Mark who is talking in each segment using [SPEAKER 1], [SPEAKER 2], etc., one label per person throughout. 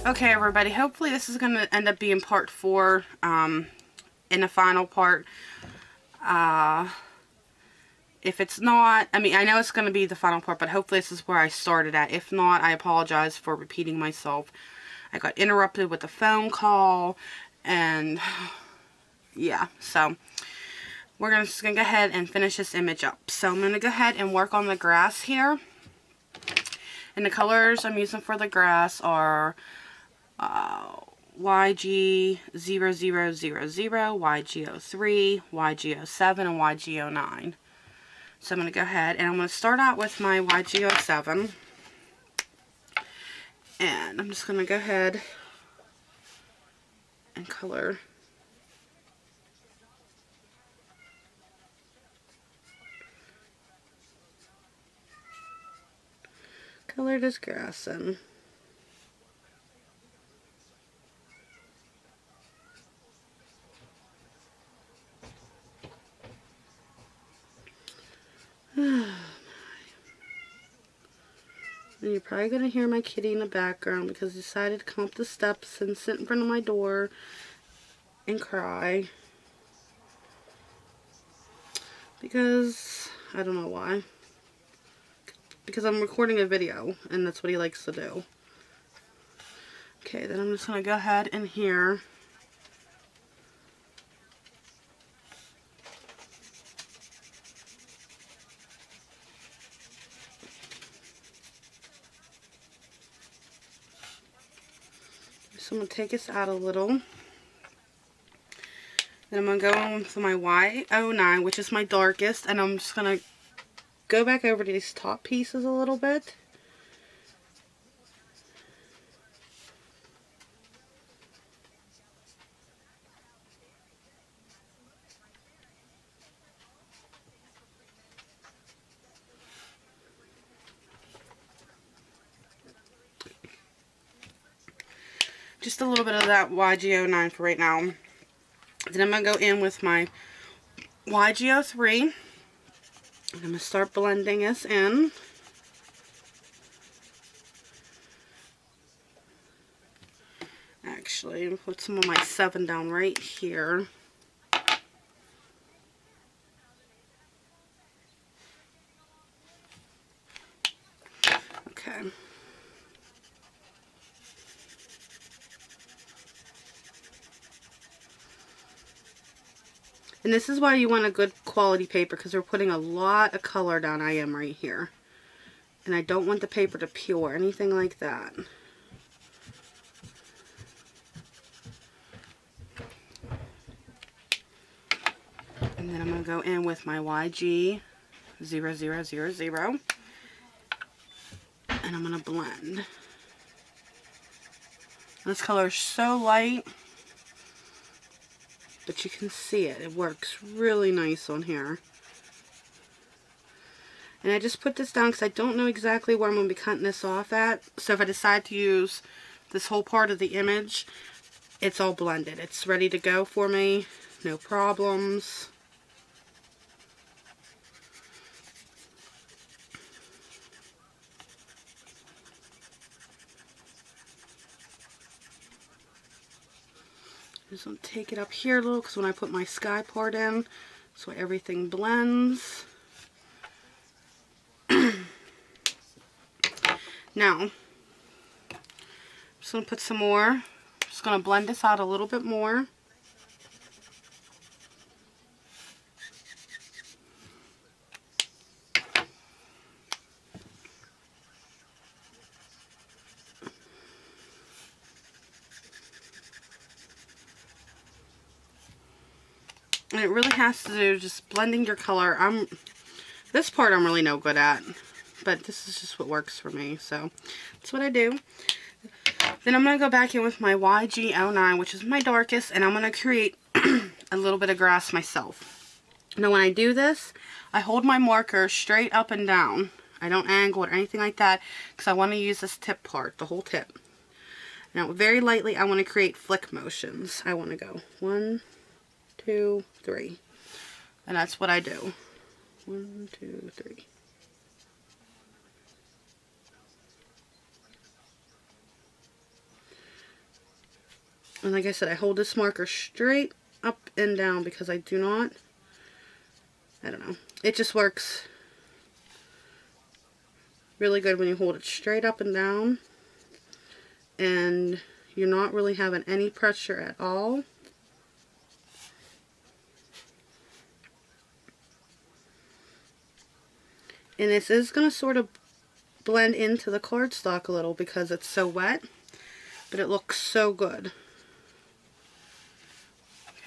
[SPEAKER 1] Okay, everybody, hopefully this is going to end up being part 4 in the final part. If it's not, I mean, I know it's going to be the final part, but hopefully this is where I started at. If not, I apologize for repeating myself. I got interrupted with a phone call, and yeah, so we're just going to go ahead and finish this image up. So I'm going to go ahead and work on the grass here. And the colors I'm using for the grass are YG0000, YG03, YG07, and YG09. So I'm going to go ahead and I'm going to start out with my YG07. And I'm just going to go ahead and color this grass in. And you're probably going to hear my kitty in the background because he decided to come up the steps and sit in front of my door and cry. Because, I don't know why. Because I'm recording a video and that's what he likes to do. Okay, then I'm just going to go ahead and here. So I'm going to take this out a little. Then I'm going to go on with my Y09, which is my darkest, and I'm just going to go back over to these top pieces a little bit. Just a little bit of that YG09 for right now. Then I'm going to go in with my YG03. And I'm going to start blending this in. Actually, I'll put some of my 7 down right here. Okay. And this is why you want a good quality paper, because we're putting a lot of color down. I am right here. And I don't want the paper to peel or anything like that. And then I'm going to go in with my YG0000. And I'm going to blend. This color is so light. But you can see it. It works really nice on here. And I just put this down because I don't know exactly where I'm going to be cutting this off at. So if I decide to use this whole part of the image, it's all blended. It's ready to go for me. No problems. Just going to take it up here a little because when I put my sky part in, that's why everything blends. Now, I'm just going to put some more. Just going to blend this out a little bit more. And it really has to do just blending your color. This part I'm really no good at, but this is just what works for me, so that's what I do. Then I'm going to go back in with my YG09, which is my darkest, and I'm going to create a little bit of grass myself. Now when I do this, I hold my marker straight up and down. I don't angle it or anything like that because I want to use this tip part, the whole tip. Now very lightly I want to create flick motions. I want to go 1, 2, 3. And that's what I do. 1, 2, 3. And like I said, I hold this marker straight up and down because I don't know. It just works really good when you hold it straight up and down. And you're not really having any pressure at all. And this is going to sort of blend into the cardstock a little because it's so wet, but it looks so good.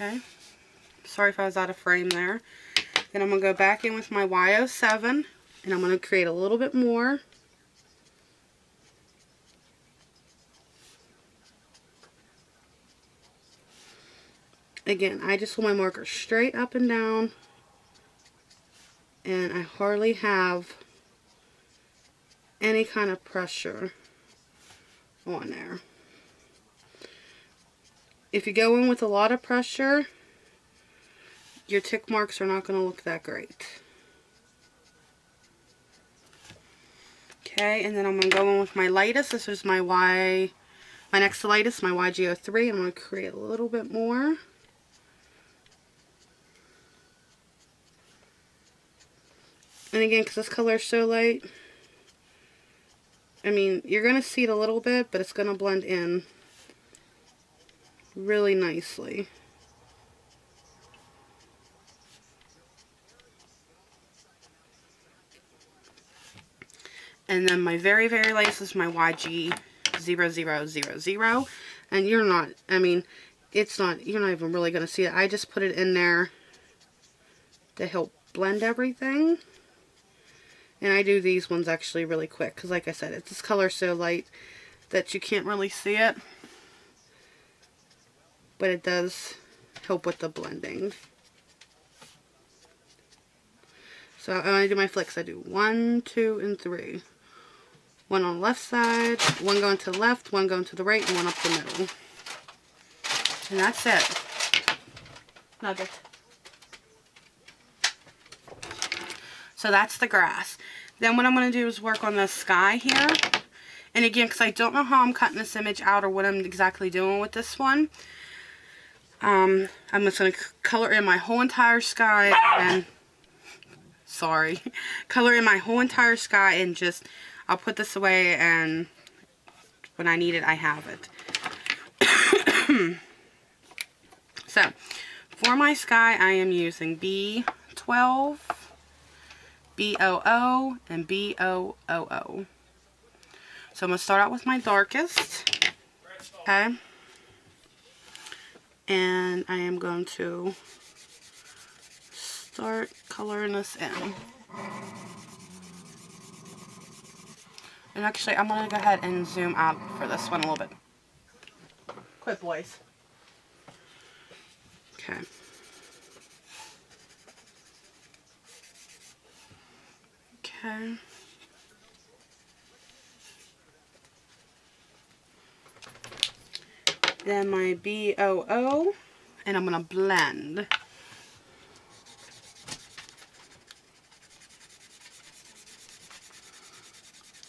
[SPEAKER 1] Okay, sorry if I was out of frame there. Then I'm going to go back in with my Y07, and I'm going to create a little bit more. Again, I just hold my marker straight up and down, and I hardly have any kind of pressure on there. If you go in with a lot of pressure, your tick marks are not going to look that great. Okay, and then I'm going to go in with my lightest. This is my next to lightest, my YG03. I'm going to create a little bit more. And again, because this color is so light, I mean, you're going to see it a little bit, but it's going to blend in really nicely. And then my very, very lightest is my YG0000. And you're not, I mean, it's not, you're not even really going to see it. I just put it in there to help blend everything. And I do these ones actually really quick because, like I said, this color so light that you can't really see it. But it does help with the blending. So when I do my flicks, I do 1, 2, and 3. One on the left side, one going to the left, one going to the right, and one up the middle. And that's it. Nugget. So that's the grass. Then what I'm going to do is work on the sky here. And again, because I don't know how I'm cutting this image out or what I'm exactly doing with this one, I'm just going to color in my whole entire sky and, color in my whole entire sky and just, I'll put this away and when I need it, I have it. So, for my sky, I am using B12, BOO, and BOOO. So I'm going to start out with my darkest. Okay. And I am going to start coloring this in. And actually, I'm going to go ahead and zoom out for this one a little bit. Quit, boys. Okay. Okay. Then my BOO, and I'm going to blend.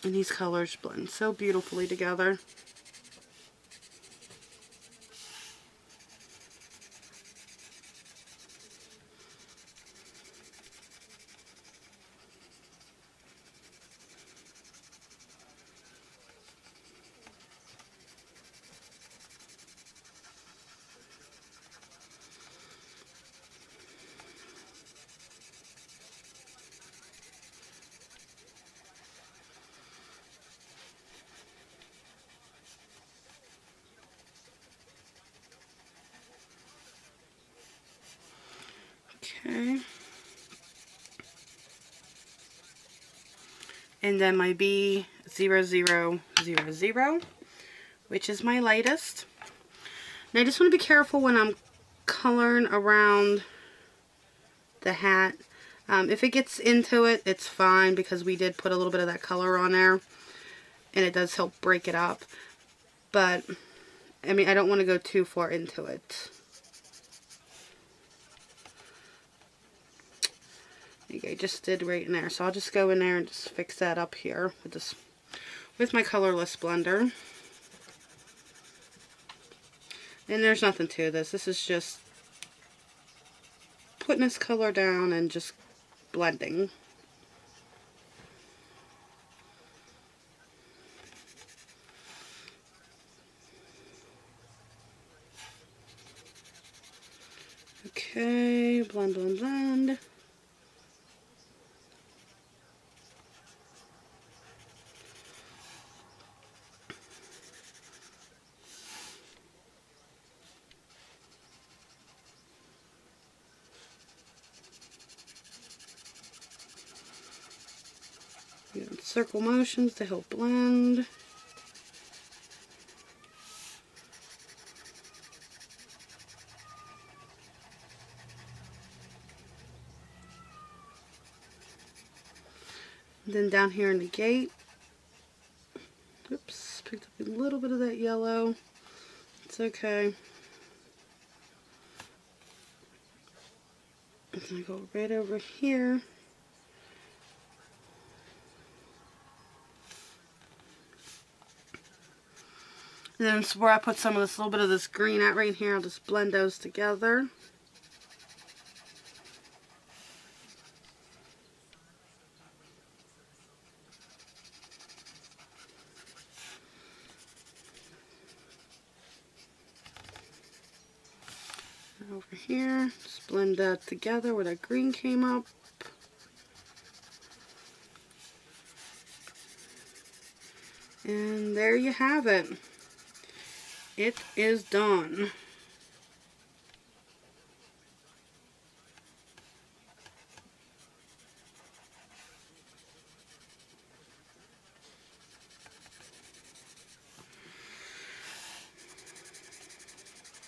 [SPEAKER 1] And these colors blend so beautifully together. Okay. And then my B0000, which is my lightest. Now I just want to be careful when I'm coloring around the hat. If it gets into it, it's fine because we did put a little bit of that color on there. And it does help break it up. But, I mean, I don't want to go too far into it. Okay, just did right in there. So I'll just go in there and just fix that up here with this, with my colorless blender. And there's nothing to this. This is just putting this color down and just blending. Okay, blend, blend, blend. Circle motions to help blend. Then down here in the gate, oops, picked up a little bit of that yellow. It's okay. I'm going to go right over here. And then where I put some of this little bit of this green at right here, I'll just blend those together. Over here, just blend that together where that green came up. And there you have it. It is done.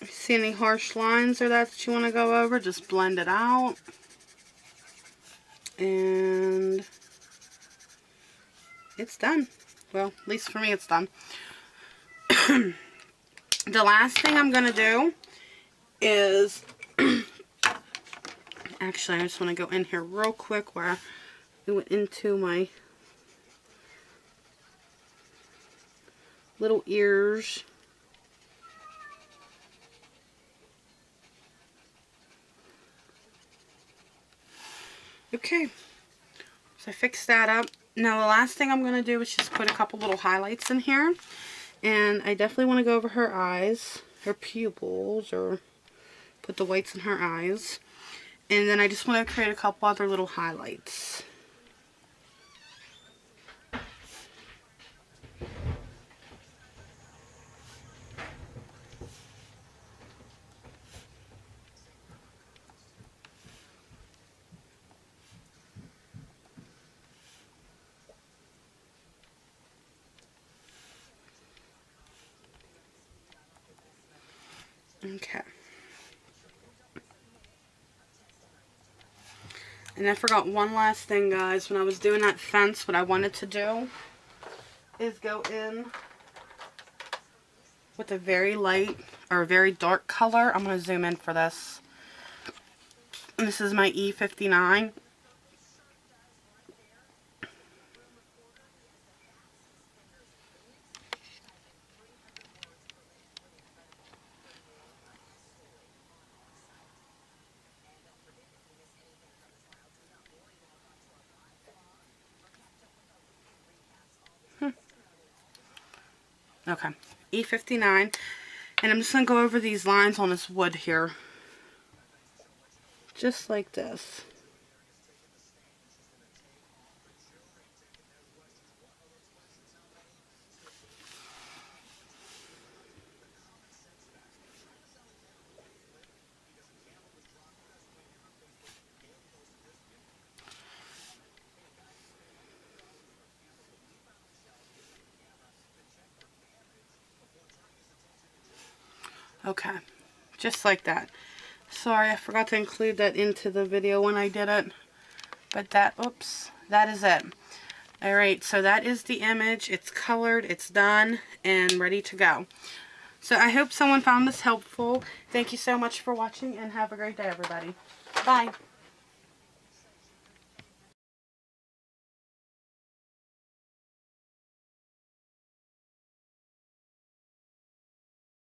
[SPEAKER 1] If you see any harsh lines or that you want to go over, just blend it out. And it's done. Well, at least for me it's done. The last thing I'm going to do is, actually I just want to go in here real quick where I went into my little ears. Okay, so I fixed that up. Now the last thing I'm going to do is just put a couple little highlights in here. And I definitely want to go over her eyes, her pupils, or put the whites in her eyes. And then I just want to create a couple other little highlights. Okay. And I forgot one last thing, guys. When I was doing that fence, what I wanted to do is go in with a very light or a very dark color. I'm going to zoom in for this. And this is my E59. Okay, E59, and I'm just going to go over these lines on this wood here, just like this. Okay, just like that. Sorry, I forgot to include that into the video when I did it. But that, oops, that is it. Alright, so that is the image. It's colored, it's done, and ready to go. So I hope someone found this helpful. Thank you so much for watching, and have a great day, everybody. Bye.